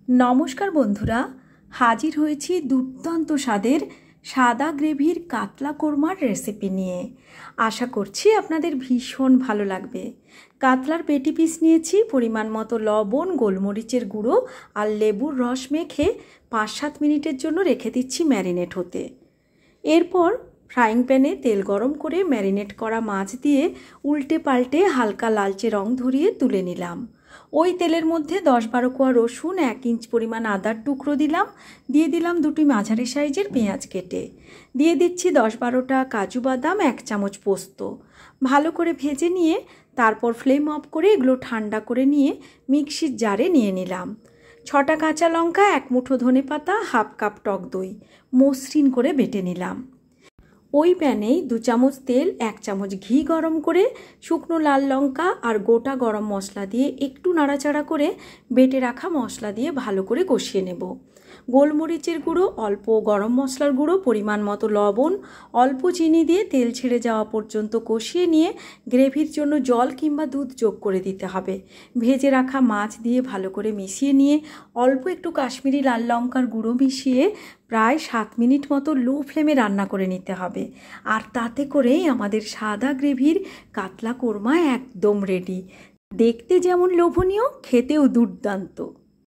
নমস্কার বন্ধুরা, হাজির হয়েছি দুর্দান্ত স্বাদের সাদা গ্রেভির কাতলা কোরমার রেসিপি নিয়ে। আশা করছি আপনাদের ভীষণ ভালো লাগবে। কাতলার পেটি পিস নিয়েছি, পরিমাণ মতো লবণ, গোলমরিচের গুঁড়ো আর লেবুর রস মেখে 5-7 মিনিটের জন্য রেখে দিচ্ছি ম্যারিনেট হতে। এরপর ফ্রাইং প্যানে তেল গরম করে ম্যারিনেট করা মাছ দিয়ে উল্টে পাল্টে হালকা লালচে রং ধরিয়ে তুলে নিলাম। ওই তেলের মধ্যে 10-12 কোয়া রসুন, 1 ইঞ্চ পরিমাণ আদার টুকরো দিলাম, দিয়ে দিলাম 2টি মাঝারি সাইজের পেঁয়াজ কেটে, দিয়ে দিচ্ছি 10-12টা কাজু বাদাম, 1 চামচ পোস্ত। ভালো করে ভেজে নিয়ে তারপর ফ্লেম অফ করে এগুলো ঠান্ডা করে নিয়ে মিক্সির জারে নিয়ে নিলাম। 6টা কাঁচা লঙ্কা, 1 মুঠো ধনেপাতা, হাফ কাপ টক দই মসৃণ করে বেটে নিলাম। ওই প্যানেই 2 চামচ তেল, 1 চামচ ঘি গরম করে শুকনো লাল লঙ্কা আর গোটা গরম মশলা দিয়ে একটু নাড়াচাড়া করে বেটে রাখা মশলা দিয়ে ভালো করে কষিয়ে নেব। গোলমরিচের গুঁড়ো, অল্প গরম মশলার গুঁড়ো, পরিমাণ মতো লবণ, অল্প চিনি দিয়ে তেল ছেড়ে যাওয়া পর্যন্ত কষিয়ে নিয়ে গ্রেভির জন্য জল কিংবা দুধ যোগ করে দিতে হবে। ভেজে রাখা মাছ দিয়ে ভালো করে মিশিয়ে নিয়ে অল্প একটু কাশ্মীরি লাল লঙ্কার গুঁড়ো মিশিয়ে প্রায় 7 মিনিট মতো লো ফ্লেমে রান্না করে নিতে হবে। আর তাতে করেই আমাদের সাদা গ্রেভির কাতলা কোরমা একদম রেডি। দেখতে যেমন লোভনীয়, খেতেও দুর্দান্ত।